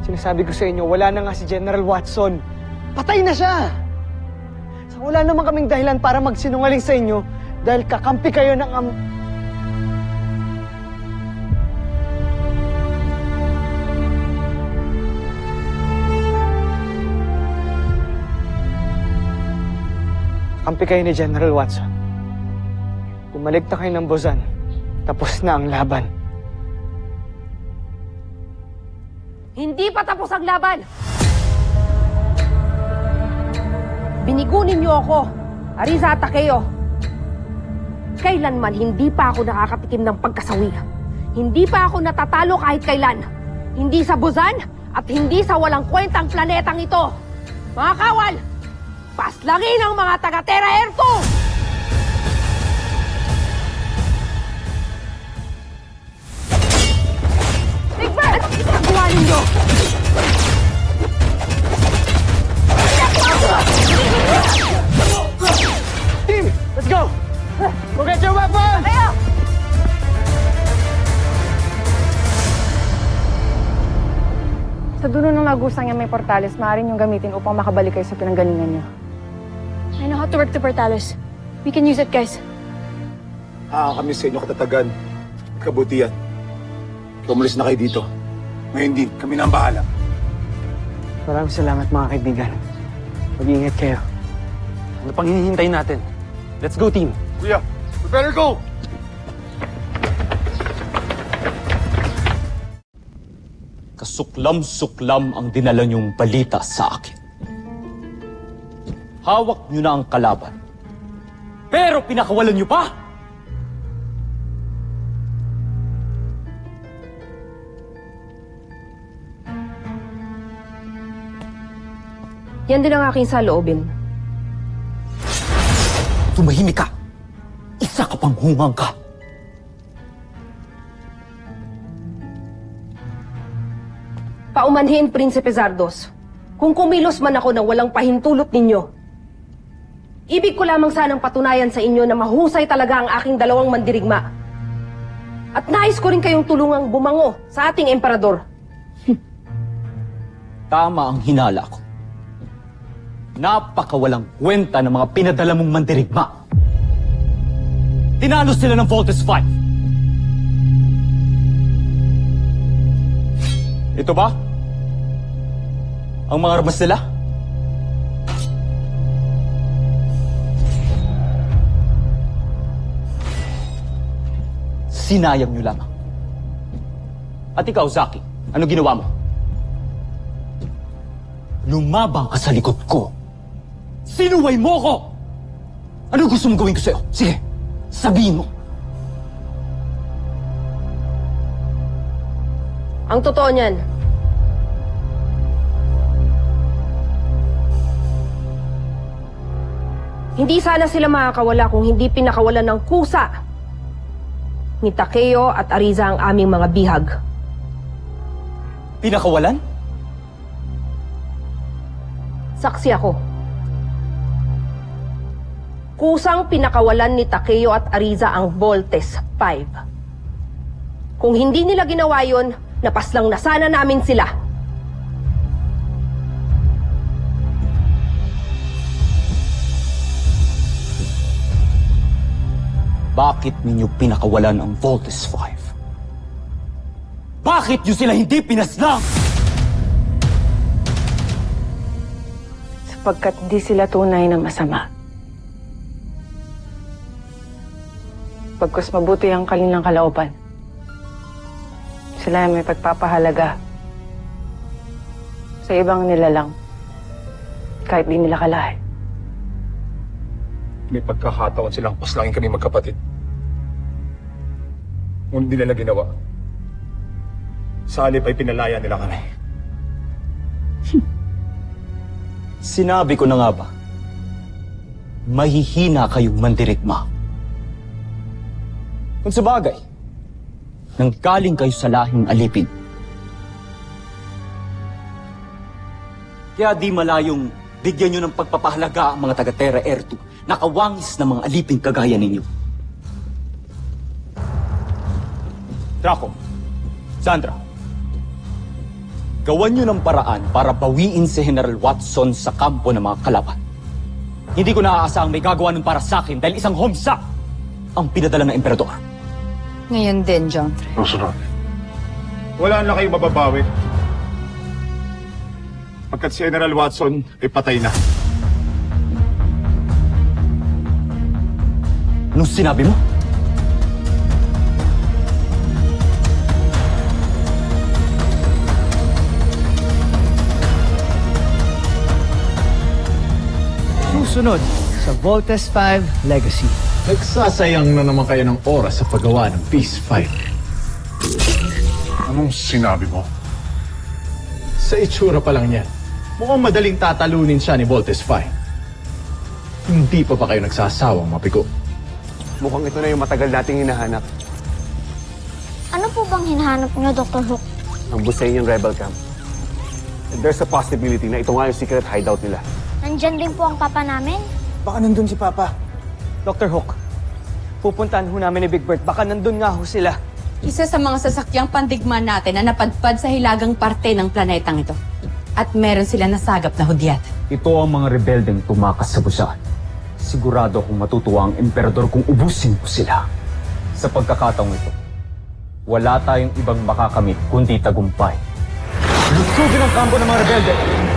Sinasabi ko sa inyo, wala na nga si General Watson. Patay na siya! So, wala naman kaming dahilan para magsinungaling sa inyo dahil kakampi kayo ng kampi kayo ni General Watson. Bumalik na kayo ng Buzan. Tapos na ang laban. Hindi pa tapos ang laban! Binigunin niyo ako, Ariza at Takeo. Kailanman hindi pa ako nakakatikim ng pagkasawi. Hindi pa ako natatalo kahit kailan. Hindi sa Buzan at hindi sa walang kwentang planetang ito. Mga kawal, paslangin ang mga taga-Terra Air 2! Bigford! Anong ginagawa ninyo? Team, let's go! Go get your weapons! Kayo! Sa dulo ng lagusang niya may portales, maaaring yung gamitin upang makabalik kayo sa pinanggalingan niyo. I know how to work the portales. We can use it, guys. Kami sa inyo katatagan at kabutihan. Tumulis na kayo dito. Ngayon din, kami na ang bahala. Maraming salamat mga kaibigan. Mag-iingat kayo. Ano pang hinihintay natin? Let's go, team! Kuya, we better go! Kasuklam-suklam ang dinala niyong balita sa akin. Hawak niyo na ang kalaban. Pero pinakawalan niyo pa! Yan din ang aking saloobin. Tumahimik ka! Isa ka pang hungang ka! Paumanhin, Prinsipe Zardos. Kung kumilos man ako na walang pahintulot ninyo, ibig ko lamang sanang patunayan sa inyo na mahusay talaga ang aking dalawang mandirigma. At nais ko rin kayong tulungang bumango sa ating emperador. Tama ang hinala ko. Napakawalang kwenta ng mga pinadala mong mandirigma. Tinalo sila ng Voltes 5. Ito ba? Ang mga armas nila? Sinayang nyo lamang. At ikaw, Zaki, ano ginawa mo? Lumabang ka sa likod ko. Sinuway mo ko! Ano gusto mong gawin ko sa'yo? Sige, sabihin mo. Ang totoo niyan, hindi sana sila makakawala kung hindi pinakawalan ng kusa ni Takeo at Ariza ang aming mga bihag. Pinakawalan? Saksi ako. Kusang pinakawalan ni Takeo at Ariza ang Voltes 5. Kung hindi nila ginawa yon, napaslang na sana namin sila. Bakit ninyo pinakawalan ang Voltes 5? Bakit nyo sila hindi pinaslang? Sapagkat hindi sila tunay na masama. Pagkus mabuti ang kanilang kalooban. Sila ay may pagpapahalaga sa ibang nilalang kahit di nila kalahi. May pagkakataon silang paslangin kami magkapatid. Ngunit di nila ginawa. Sa halip ay pinalaya nila kami. Sinabi ko na nga ba, mahihina kayong mandirigma. Kung sabagay, nanggaling kayo sa lahing alipin. Kaya di malayong bigyan nyo ng pagpapahalaga ang mga taga-Terra Air 2 na kawangis ng mga alipin kagaya ninyo. Draco, Sandra, gawan nyo ng paraan para bawiin si General Watson sa kampo ng mga kalaban. Hindi ko naaasahang may gagawa nun para sa akin dahil isang homsa ang pinadala ng emperador. Ngayon din, John. Susunod. Wala na kayong mababawi. Pagkat si General Watson ay patay na. Anong sinabi mo? Susunod sa Voltes 5 Legacy. Nagsasayang na naman kayo ng oras sa paggawa ng peace fight. Anong sinabi mo? Sa itsura pa lang yan, mukhang madaling tatalunin siya ni Voltes 5. Hindi pa kayo nagsasawang mapigo. Mukhang ito na yung matagal nating hinahanap. Ano po bang hinahanap niyo, Dr. Hook? Ang Busain yung rebel camp. And there's a possibility na ito nga yung secret hideout nila. Nandyan din po ang papa namin? Baka nandun si Papa. Dr. Hook, pupuntahan ho namin ni Big Bird. Baka nandun nga ho sila. Isa sa mga sasakyang pandigma natin na napadpad sa hilagang parte ng planetang ito. At meron sila nasagap na hudyat. Ito ang mga rebeldeng tumakas sa busan. Sigurado akong matutuwa ang emperador kung ubusin ko sila. Sa pagkakataong ito, wala tayong ibang makakamit kundi tagumpay. Lusugin ang kampo ng mga rebelde!